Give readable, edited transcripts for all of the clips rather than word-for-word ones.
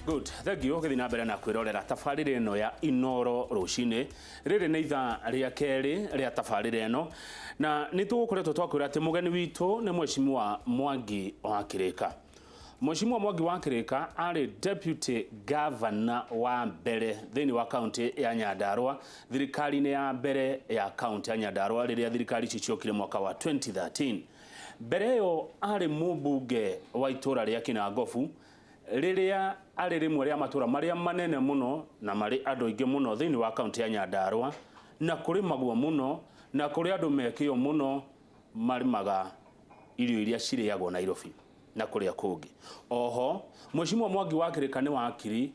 Good. Thank you. Githii na mbere na kwirorera tabarĩra ĩno ya Inoro rũcinĩ. Rĩrĩ nĩ ithaa rĩa kerĩ rĩa tabarĩra ĩno na nĩ tũgũkoretwo twakwĩra atĩ mũgeni witũ nĩ Mheshimiwa Mwangi wa Kĩrĩka. Mheshimiwa Mwangi wa Kĩrĩka arĩ Deputy Governor wa mbere thĩinĩ wa kaunti ya Nyandarua, thirikari-inĩ ya mbere ya kaunti ya Nyandarua rĩrĩa thirikari ici ciokire mwaka wa 2013. Mbere ĩyo arĩ mũmbunge wa itũra rĩa Kinangofu rĩrĩa arĩ rĩmwe rĩa matũra marĩa manene mũno na marĩ andũ aingĩ mũno thĩinĩ wa kaunti ya Nyandarua na kũrĩ maguo mũno na kũrĩ andũ mekĩyo mũno marimaga irio iria cirĩagwo Nairobi na kũrĩa kũngĩ. Oho Mheshimiwa Mwangi wa Kĩrĩka nĩ wakiri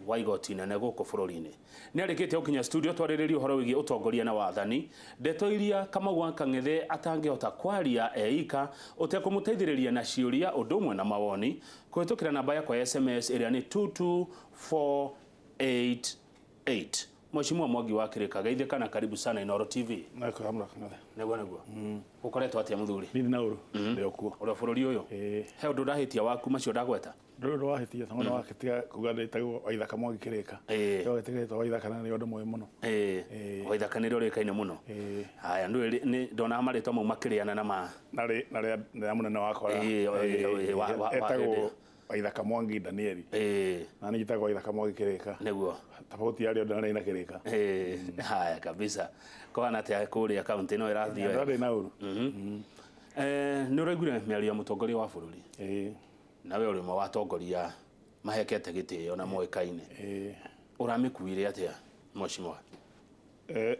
wa igoti inene gũkũ bũrũri-inĩ. Nĩ arĩkĩte gũkinya studio twarĩrĩria ũhoro wĩgiĩ ũtongoria na wathani, ndeto iria Kamau wa Kang'ethe atangĩhota kwaria eika ũtekũmũteithĩrĩria na ciũria ũndũ ũmwe na mawoni kũhĩtũkĩra namba yakwa ya SMS ĩrĩa nĩ 22488. Mheshimiwa Mwangi wa Kĩrĩka, geithĩka na karibu sana Inoro TV. Nakuamra. Neguo. Ũkoretwo atĩa mũthuri? Nĩ na ũru. Ndio kuo. Ũrĩa bũrũri ũyũ? He ũndũ ndahĩtia waku macio ndagweta? Ndũrũ wahĩtia thamana wakĩtiga kuga ndĩtagwo Waithaka Mwangi Kĩrĩka. Yo gĩtigĩtwo Waithaka na nĩ ũndũ mwega mũno. Waithaka nĩ rĩũĩkaine mũno. Haya nĩ ndona marĩtwa mau makĩrĩana na ma na mũnene wakwa. Etagwo Waithaka Mwangi Danieli. Na nĩ njĩtagwo Waithaka Mwangi Kĩrĩka. Nĩguo. Tofauti ya rĩo na Kĩrĩka. Haya kabisa. Kwana atĩa kũrĩa kaunti ĩno ĩrathiĩ wega? Ndarĩ na ũru. Nĩ ũraiguire mĩario ya mũtongoria wa bũrũri? Nawe ũrĩ ũmwe wa atongoria mahekete gĩtĩo na moĩkaine. Ũramĩkuire atĩa Mheshimiwa?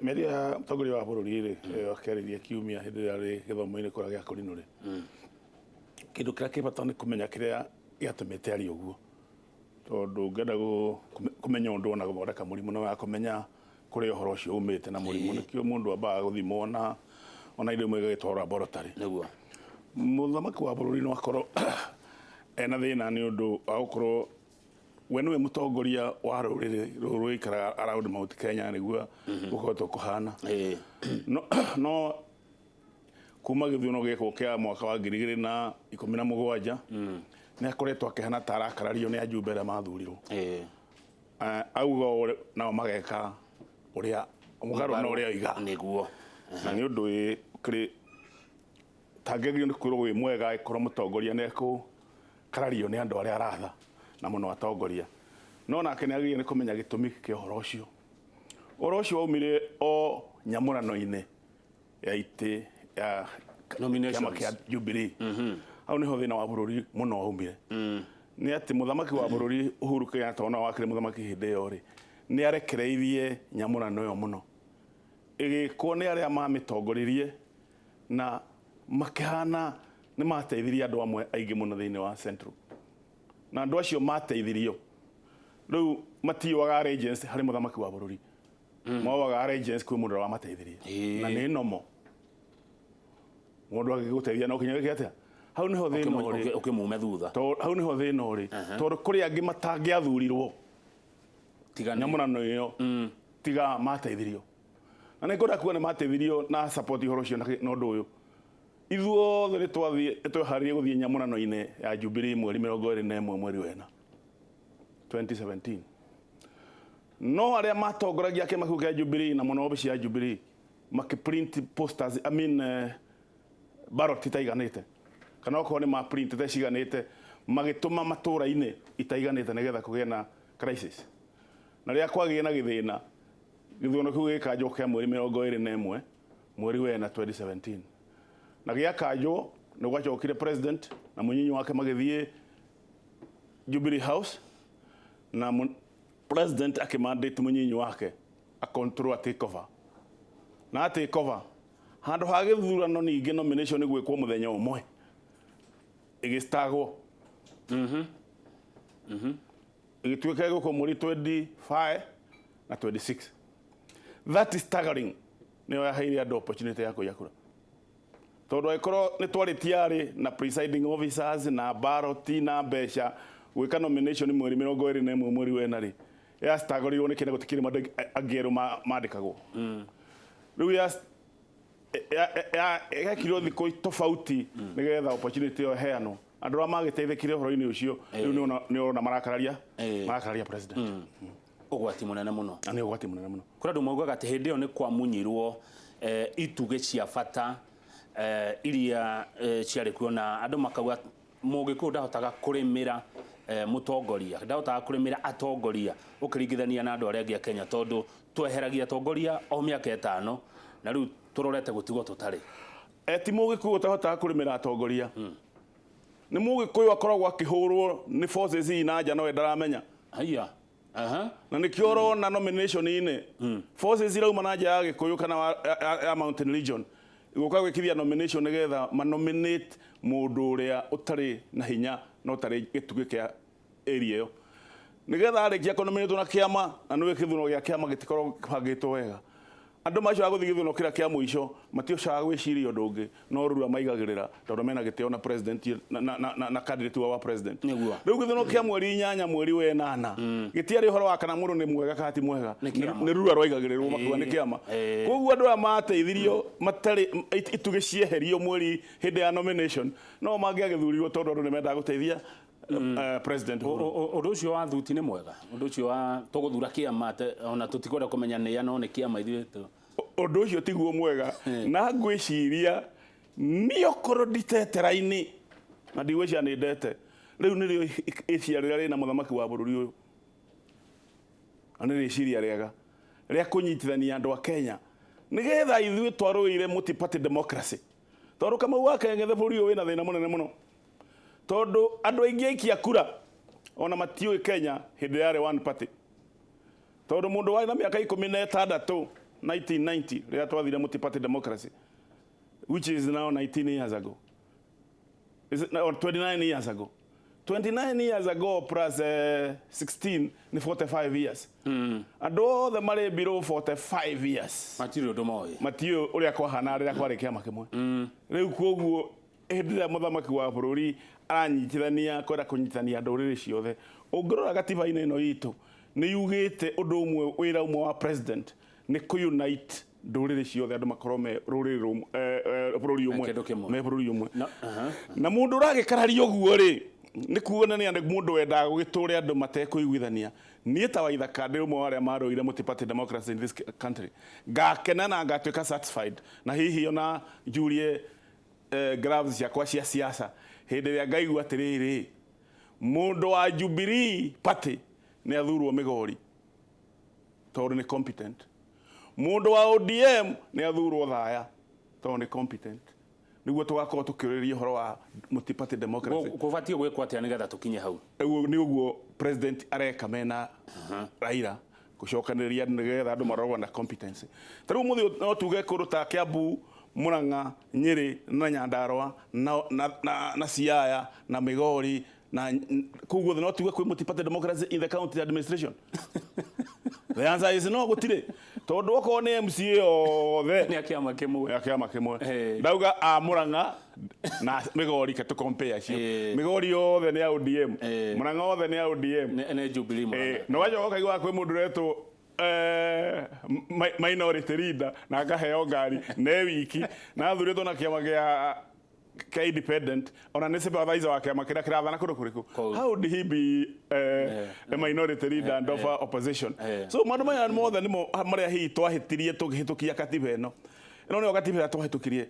Mĩario ya mũtongoria wa bũrũri akĩarĩria kiumia hĩndĩ ĩrĩa arĩ gĩthomo-inĩ kũrĩa gĩa Korinũrĩ. Kĩndũ kĩrĩa kĩ bata nĩ kũmenya kĩrĩa gĩatũmĩte arie ũguo. Tondũ ngenda kũmenya ũndũ ona gũthondeka mũrimũ no ya kũmenya kũrĩa ũhoro ũcio umĩte na mũrimũ nĩkĩo mũndũ ambaga gũthimwo na ona indo imwe igagĩtwarwo laboratory. Nĩguo. Mũthamaki wa bũrũri no akorwo ena thĩna nĩ ũndũ wa gũkorwo we nĩwe mũtongoria wa rũrĩrĩ rũrũ ikaraga around Mount Kenya nĩguo gũkoretwo kũhana. No kuma gĩthuurano gĩkĩ kĩa mwaka wa 2017 nĩ akoretwo akĩhana ta arakarario nĩ ajumbe arĩa mathurirwo. Auga nao mageka ũrĩa mũgarũ na ũrĩa oiga. Nĩguo. Na nĩ ũndũ kĩrĩ tangĩgĩrio nĩ kwĩrwo wĩ mwega ĩkorwo mũtongoria nĩ ekũkarario nĩ andũ arĩa aratha na mũno atongoria. No nake nĩ agĩrĩire nĩ kũmenya gĩtũmi kĩa ũhoro ũcio. Ũhoro ũcio waumire o nyamũrano-inĩ ya itĩ ya kĩama kĩa Jubilee. Hau nĩho thĩna wa bũrũri mũno waumire. Nĩ atĩ mũthamaki wa bũrũri Uhuru Kenyatta ona wakĩrĩ mũthamaki hĩndĩ ĩyo rĩ nĩ arekereirie nyamũrano ĩyo mũno ĩgĩkwo nĩ arĩa mamĩtongoririe na makĩhana nĩ mateithirie andũ amwe aingĩ mũno thĩinĩ wa Central na andũ acio mateithirio rĩu matiyuaga allegiance harĩ mũthamaki wa bũrũri moaga allegiance kwĩ mũndũ wa mateithirie na nĩ nomo mũndũ agĩgũteithia no kinya gĩkĩ atĩa. Hau niho thĩna ũrĩ ũkĩmume thutha. Hau niho thĩna ũrĩ tondũ kũrĩ angĩ matangĩathurirwo nyamũrano ĩyo tiga mateithirio na nĩ ngwenda kuga nĩ mateithirio na support ihoro ũcio na ũndũ ũyũ. Ithuothe nĩ twĩharĩirie gũthiĩ nyamũrano-inĩ ya Jubilee mweri 21 mweri wena 2017. No arĩa matongoragia kĩama kĩu kĩa Jubilee na mũno obici ya Jubilee makĩprint posters ballot itaiganĩte kana okorwo nĩ maprint ciganĩte magĩtũma matũra-inĩ itaiganĩte nĩgetha kũgĩe na crisis. Na rĩrĩa kwagĩe na gĩthĩna gĩthurano kĩu gĩkanjwo kĩa mweri 21 mweri wena 2017 na gĩakanjwo nĩ gwacokire president na mũnyinyi wake magĩthiĩ Jubilee House na president akĩmandate mũnyinyi wake a control takeover na takeover handũ ha gĩthurano ningĩ nomination gwĩkwo mũthenya ũmwe ĩgĩstagwo ĩgĩtuĩka gũkũ mweri 25 na 26. That is staggering. Nĩ yaheire andũ opportunity ya kũiya kura tondũ angĩkorwo nĩ twarĩtiarĩ na presiding officers na ballot na mbeca gwĩka nomination mweri 21 mweri wena rĩ ya staggerirwo nĩ kĩndũ gũtikĩrĩ maũndũ angĩerũ mandĩkagwo. Rĩu ya ekirwo thikũ tofauti nĩgetha opportunity ĩyo heanwo andå arä a magäteithäkire å horo-inä å cio rä u nä ona marakararia president ũgwati mũnene mũno na nä å gwati må nene må no kũrĩ andũ maugaga atĩ hĩndĩ ĩyo nĩ kwamunyirwo itugĩ cia bata iria ciarĩ kuo na andũ makauga mũgĩkũyũ ndahotaga kũrĩmĩra mũtongoria ndahotaga kũrĩmĩra atongoria ũkĩringithania na andũ arĩa angĩ a Kenya tondũ tweheragia atongoria o mĩaka 5 na rĩu tũrorete gũtigwo tũtarĩ ti mũgĩkũyũ ũtahotaga kũrĩmĩra atongoria nĩ mũgĩkũyũ akoragwo akĩhũrwo nĩ forces na nja nowe ndaramenya haiya na nä kä orona nomination-inä forces irauma na nja ya gä kå yå kana ya Mountain Region gå ka gwä kithia nomination nä getha manominate må ndå å rä a å tarä na hinya no tarä gä tugä kä a area ä yo nä getha arä kia kånominatwo na kä ama na nä wä kä thuno gä a kä ama gä tikorwo bangä two wega andå macio agå thiä gä thuno kä rä a kä a må ico matiocaga gwä ciria å ndå å ngä no rura maigagä rä ra tondå mena gä teo na president na candidate wa president rä u gä thuno kä a mweri 8 mweri wa 8 gä tiarä å horo wa kana må ndå nä mwega kana ti mwega nä rura rwaigagä rä rwo makuga nä kä ama koguo andå aya mateithirio matarä itugä cieherio mweri hä ndä ya nomination no mangä agä thurirwo tondå andå nä mendaga gå teithia president ũndũ ũcio wa thuti nĩ mwega ũndũ ũcio wa tũgũthura kĩama ona tũtikwenda kũmenya nĩ no nĩ kĩama ithuĩ ũndũ ũcio tiguo mwega na ngwĩciria nĩ okorwo nditete-rainĩ na ndigwĩciria nĩ ndete rĩu nĩrĩo ĩcia rĩrĩa rĩna mũthamaki wa bũrũri ũyũ na nĩ rĩciria rĩega rĩa kũnyitithania andũ a Kenya nĩgetha ithuĩ twarũĩre multi-party democracy tondũ Kamau wa Keng'ethe bũrũri ũyũ wĩna thĩna mũnene mũno tondũ andũ aingĩ aikia kura ona matiũĩ Kenya hĩndĩ yarĩ one party tondũ mũndũ warĩ na mĩaka 16 1990 rĩrĩa twathire multi-party democracy which is now 19 years ago or 29 years ago 29 years ago plus 16 ni 45 years andũ othe marĩ below 45 years matirĩ ũndũ moĩ matiũ ũrĩa kwahana rĩrĩa kwarĩ kĩama kĩmwe rĩu koguo hĩndĩ ĩrĩa mũthamaki wa bũrũri aranyitithania kwenda kũnyitithania ndũrĩrĩ ciothe ũngĩrora gatiba-inĩ ĩno itũ nĩ yugĩte ũndũ ũmwe wĩra ũmwe wa president nĩ kũ-unite ndũrĩrĩ ciothe andũ makorwo me rũrĩrĩ rũmwe bũrũri ũmwe me bũrũri ũmwe na mũndũ ũragĩkararia ũguo rĩ nĩ kuona nĩ mũndũ wendaga gũgĩtũũre andũ matekũiguithania niĩ ta Waithaka ndĩ ũmwe wa arĩa marũire multi-party democracy in this country ngakena na ngatuĩka satisfied na hihi ona njurie gloves ciakwa cia siasa hĩndĩ ĩrĩa ngaigua atĩrĩrĩ mũndũ wa Jubilee party nĩ athurwo Migori tondũ nĩ competent mũndũ wa ODM nĩ athurwo Thaya tondũ nĩ competent nĩguo tũgakorwo tũkĩũrĩria ũhoro wa multi-party democracy gũbatiĩ gwĩkwo atĩa nĩgetha tũkinye hau nĩ ũguo president areka mena Raila gũcokanĩrĩria nĩgetha andũ marorwo na competence tarĩu mũthĩ no tuge kũndũ ta Kiambu Murang'a Nyeri na Nyandarua na Siaya na Migori na kuguo no tuge kwĩ multi-party democracy in the county administration the answer is no gũtirĩ tondũ okorwo nĩ MCA othe nĩ kĩama kĩmwe ndauga a Murang'a na Migori katũ compare cio Migori othe nĩ ODM Murang'a othe nĩ ODM nĩ Jubilee Murang'a no wajoka kaigua kwĩ mũndũ retwo minority leader na ngaheo ngari nĩ wiki na athurĩtwo na kĩama gĩa independent ona nĩ supervisor wa kĩama kĩrĩa kĩrathana kũndũ kũrĩkũ how did he be a minority leader and of opposition so maũndũ maya mothe nĩmo marĩa hihi twahĩtirie tũkĩhĩtũkia katiba ĩno nĩyo katiba ĩrĩa twahĩtũkirie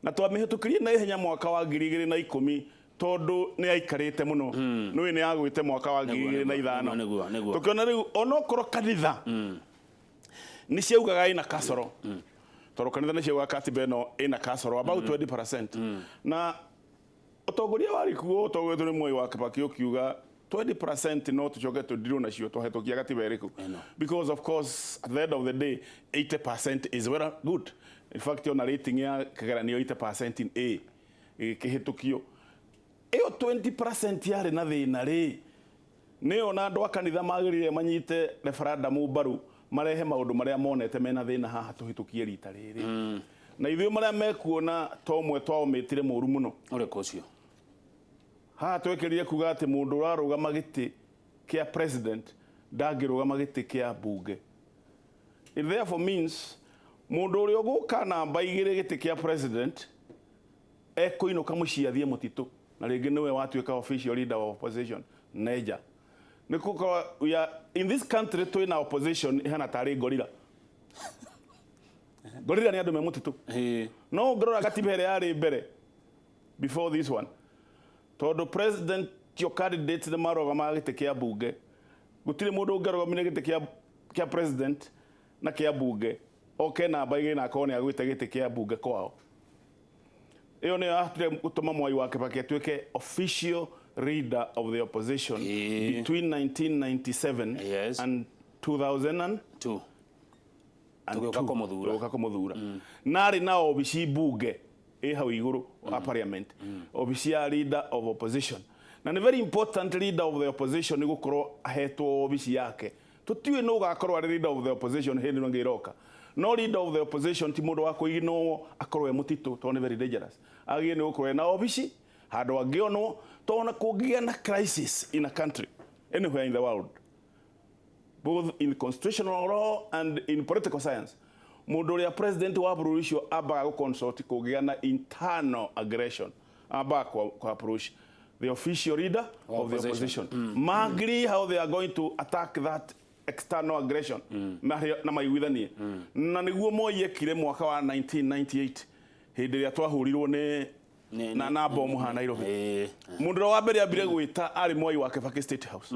na twamĩhĩtũkirie na ihenya mwaka wa 2010 tondũ nĩ aikarĩte mũno nĩ nĩ yagwĩte mwaka wa 2005 tũkĩona rĩu onokorwo kanitha nĩ ciaugaga ĩna kasoro tondũ kanitha nĩ ciaugaga katiba ĩno ĩna kasoro about 20% na ũtongoria warĩ kuo ũtongoretwo nĩ Mwai wa Kibaki ũkiuga 20% no tũcoke tũndirwo nacio twahĩtũkia katiba ĩrĩkũ because of course at the end of the day 80% is very good in fact ona rating ya kĩgeranio 80% in A kĩhĩtũkio ĩyo 20% yarĩ na thĩna rĩ nĩyo na andũ a kanitha magĩrĩire manyite referendum mbaru marehe maũndũ marĩa monete mena thĩna haha tũhĩtũkie rita rĩrĩ na ithuĩ marĩa mekuona tomwe twaũmĩtire mũru mũno ũrĩkũ ũcio haha twekĩrire kuga atĩ mũndũ ũrarũgama gĩtĩ kĩa president ndangĩrũgama gĩtĩ kĩa mbunge it therefore means mũndũ ũrĩa ũgũka namba 2 gĩtĩ kĩa president ekũinũka mũciĩ athiĩ mũtitũ na rĩngĩ nĩwe watuĩka official leader of opposition neja nĩkukorwo we are in this country twĩna opposition ihana tarĩ gorilla gorilla nĩ andũ me mũtitũ no ngorora gatiba ĩrĩa yarĩ mbere before this one tondũ president your candidate nĩ marũgama gĩtĩ kĩa bunge gũtirĩ mũndũ ũngĩrũgamia gĩtĩ kĩa president na kĩa bunge oke namba igĩ na akorwo nĩ agwĩte gĩtĩ kĩa bunge kwao ĩyo nĩ yahotire gũtũma Mwai wa Kĩbakĩ atuĩke official leader of the opposition between 1997 and 2002 tũgĩũka kũmũthura narĩ na obici bunge ĩ hau igũrũ wa parliament obici ya leader of opposition na nĩ very important leader of the opposition nĩ gũkorwo ahetwo obici yake tũtiũĩ nũ ũgakorwo arĩ leader of the opposition hĩndĩ ĩno ĩroka no leader of the opposition ti mũndũ wa kũiginwo akorwo e mũtitũ tondũ nĩ very dangerous agĩe nĩ gũkorwo na obici handũ angĩonwo tondũ kũngĩgĩa na crisis in a country anywhere in the world both in constitutional law and in political science mũndũ ũrĩa president wa bũrũri ũcio ambaga gũconsult kũngĩgĩa na internal aggression ambaga kwa approach the official leader of the opposition agree how they are going to attack that external aggression na maiguithanie na nĩguo Moi ekire mwaka wa 1998 hĩndĩ ĩrĩa twahũrirwo na bomu ha Nairobi mũndũ wa mbere ambire gwĩta arĩ Mwai wa Kĩbakĩ State House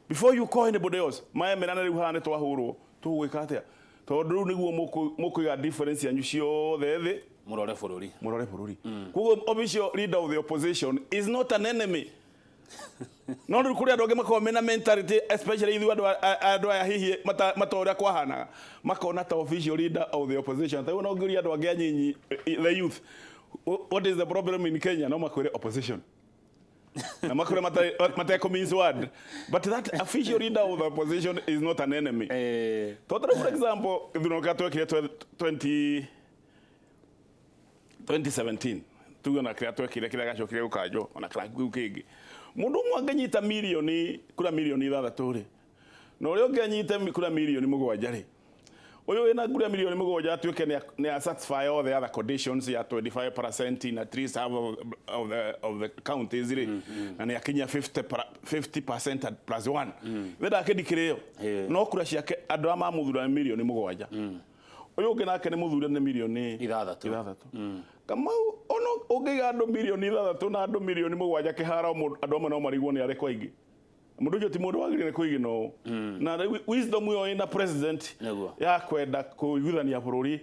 before you call anybody else maemera rĩu ha nĩ twahũrwo tũgwĩka atĩa tondũ rĩu nĩguo mũkũiga difference yanyu ciothe thĩ mũrore bũrũri koguo official leader of the opposition is not an enemy no rĩu kũrĩ andũ angĩ makorwo mena mentality especially ithuĩ andũ aya hihi matorĩa kwahanaga makona ta official leader of the opposition ta no ngĩũria andũ angĩ anyinyi the youth what is the problem in Kenya no makwĩre opposition na makwĩre matekũmeans word but that official leader of the opposition is not an enemy tondũ for example gĩthurano twekire 2017 tugona kĩrĩa twekire kĩrĩa gacokire gũkanjwo ona kĩrĩa kĩngĩ mũndũ ũmwe angĩnyita milioni 6 rĩ na ũrĩa ũngĩ anyite kura milioni 7 rĩ ũyũ wĩna kura milioni 7 atuĩke nĩ satisfy all the other conditions ya 25% in at least half of the counties rĩ na nĩ akinya 50% plus 1 wenda akĩndikĩrĩyo no kura ciake andũ ama mũthura milioni 7 ũyũ ũngĩ nake nĩ mũthura nĩ milioni 6 kama ono ũngĩga andũ milioni 6 na andũ milioni 7 kĩhara andũ amwe no marigwo nĩ arĩ kwa ingĩ mũndũ ũcio ti mũndũ wagĩrĩire kũigino na wisdom yo ina president ya kwenda kũiguithania bũrũri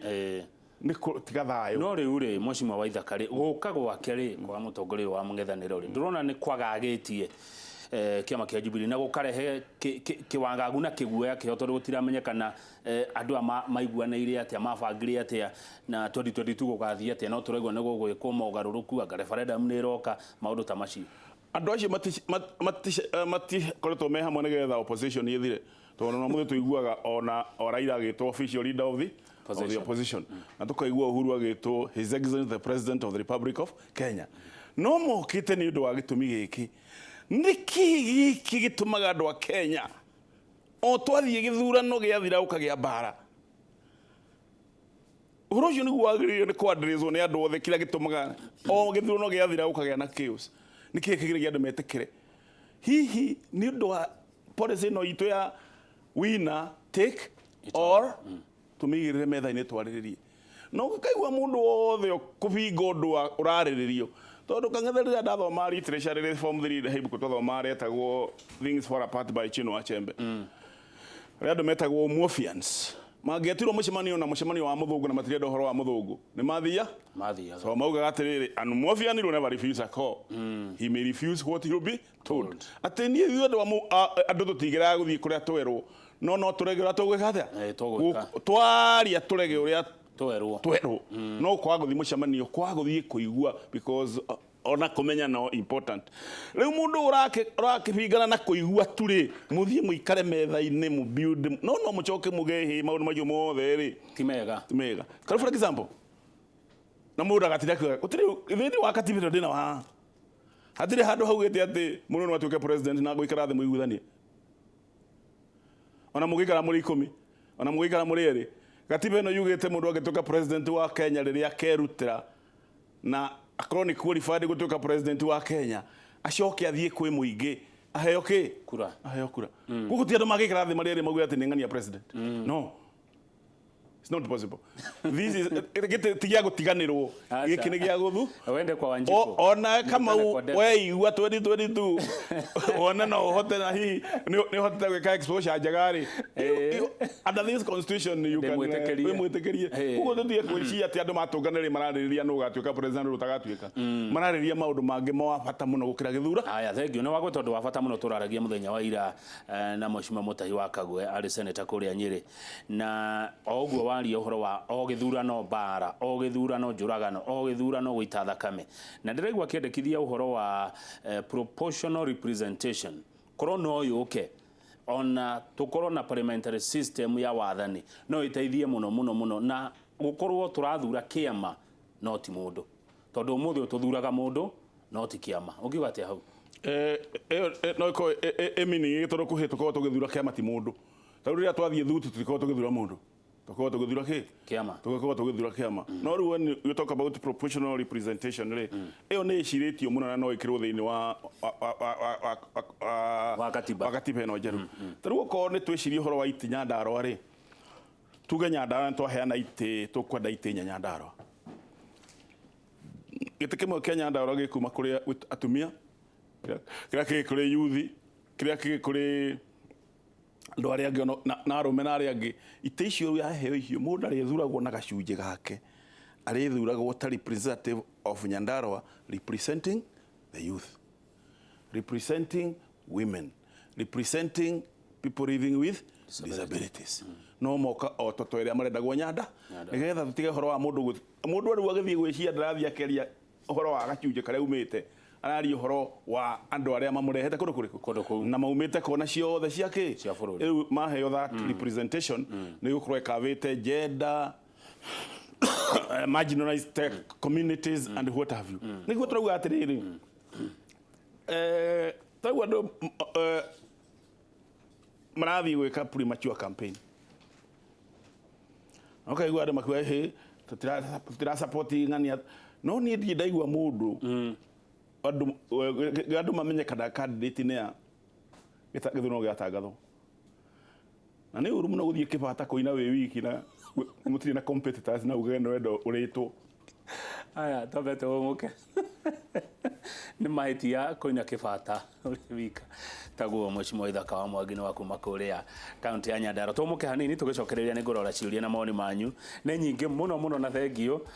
nĩ tiga thayũ no rĩu rĩ Mheshimiwa Waithaka rĩ gũka gwake rĩ kwa mũtongoria wa mũng'ethanĩro rĩ ndĩrona nĩ kwagagĩtie kĩama kĩa Jubilee na gũkarehe kĩwangagu na kĩguoya kĩho tondũ gũtiramenyekana andũ maiguanĩire atĩa mabangire atĩa na 2022 gũgathiĩ atĩa no tũraigua nĩ gũgwĩkwo mogarũrũku anga referendum nĩ ĩroka maũndũ ta macio andũ acio matikoretwo me hamwe nĩgetha opposition ĩthire tondũ no mũthĩ tũiguaga ona Raila agĩtwo official leader of the opposition na tũkaigua Uhuru agĩtwo his excellency the president of the Republic of Kenya no mokĩte nĩ ũndũ wa gĩtũmi gĩkĩ nĩkĩ gĩkĩ gĩtũmaga andũ a Kenya o twathiĩ gĩthurano gĩathira ũkagĩa mbara ũhoro ũcio nĩguo wagĩrĩire nĩ kwadrĩzwo nĩ andũ othe kĩrĩa gĩtũmaga o gĩthurano gĩathira ũkagĩa na chaos nĩkĩ kĩgĩrĩgia andũ metĩkĩre hihi nĩ ũndũ wa policy no itũ ya winner take or tũmĩigĩrĩre metha-inĩ twarĩrĩrie no gũkaigua mũndũ wothe kũbinga ũndũ ũrarĩrĩrio tondũ kang'ethe rĩrĩa ndathoma literature rĩrĩ form 3 haibuku twathoma retagwo Things Fall Apart by Chinua Achebe rĩrĩa andũ metagwo Umofians mangĩetirwo mũcemanio na mũcemanio wa mũthũngũ na matirenda ũhoro wa mũthũngũ nĩ mathiia so maugaga atĩrĩrĩ an Umofian will never refuse a call he may refuse what he will be told atĩ niĩ ithuĩ andũ tũtigeraga gũthiĩ kũrĩa twerwo no tũrege ũrĩa tũgwĩka atĩa twaria tũrege ũrĩa twerwo no kwaga gũthiĩ mũcemanio kwaga gũthiĩ kũigua because ona kũmenya no important rĩu mũndũ ũrakĩbingana na kũigua turĩ mũthiĩ mũikare metha-inĩ mu build no mũcoke mũgehe maũndũ macio mothe rĩ ti mega for example na mũndũ agatira gũtirĩ thĩinĩ wa katiba ndĩna wa hatirĩ handũ hau gĩtĩ atĩ mũndũ no atuĩke president na gũikara thĩ mũiguithanie ona mũgĩikara mũrĩ 10 ona mũgĩikara mũrĩ erĩ katiba ĩno yugĩte mũndũ angĩtuĩka president wa Kenya rĩrĩa akerutĩra na akorwo ni qualified gutuika president wa Kenya acoke athie kwi muingi aheo kura aheo kura gugu ti andu magikira thi mariri magu ati ni ng'ania president no, it's not possible. This is tigia gutiganirwo giki ni gia guthu wende kwa Wanjiku ona kama we igua 2022 ona no hote na hi ni hote gwika exposure njagari under this constitution you can mwitekerie kugo tuthie kwiciria ati andu matunganire marariria no gatuika president rutagatuika marariria maundu mangi ma bata muno gukira githura. Aya, thank you. No wagwe tondu wa bata muno turaragia muthenya wa ira na Mheshimiwa Mutahi wa Kagwe ari senator kuria Nyeri na oguo waria uhoro wa o githurano bara o githurano njuragano o githurano guita thakame na ndiraigua kiendekithia uhoro wa proportional representation korwo no yuke ona tukorwo na parliamentary system ya wathani no iteithie muno na gukorwo turathura kiama no ti mundu tondu umuthi tuthuraga mundu no ti kiama ukiuga atia hau no ko emini gitoro kuhituka tugithura kiama ti mundu taru ria twathie thutu tutiko tugithura mundu tuko tugithura kiama tuko tugithura kiama no ru when you talk about proportional representation re eyo ne ciritio muno na no ikirwo thiini wa katiba no jeru taru ko ne twicirie horo wa iti Nyandarua ri tuge Nyandarua twaheana iti tukwenda iti Nyandarua gite kimwe Kenya Nyandarua gikuma kuri atumia kira kuri youth kira kuri ndo aria angi na arume na aria angi ite icio ya heo icio mundu ari thuragwo na gacunje gake ari thuragwo ta representative of Nyandarua representing the youth, representing women, representing people living with disabilities. No moka o toto iria marenda gwo nyanda nigetha tutige horo wa mundu ari agithie gwiciria ndarathia keria horo wa gacunje kare umite arari horo wa andu aria mamurehete kundu kuriku na maumite kona ciothe ciake riu maheo that representation ni gukorwo kavite gender marginalized communities and what have you niguo turauga atiriri tagu andu marathi gwika premature campaign okay gwa andu makuwa he tutira support ng'ania no ni ndaigua mundu andu mamenye kada candidate ne ya githuno giatangathwo na ni uru muno guthie kibata koina we wiki na mutiri na competitors na ugendo wendo uritwo aya tobete umuke ni mahitia koina kibata wika taguo Mheshimiwa Ithaka wa Mwangi wa kuma kuria county ya Nyandarua tumuke hanini tugicokereria ni ngorora ciuria na maoni manyu ne nyingi muno na thengio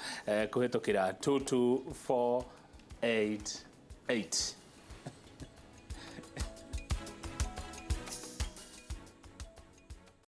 kuhitukira 22488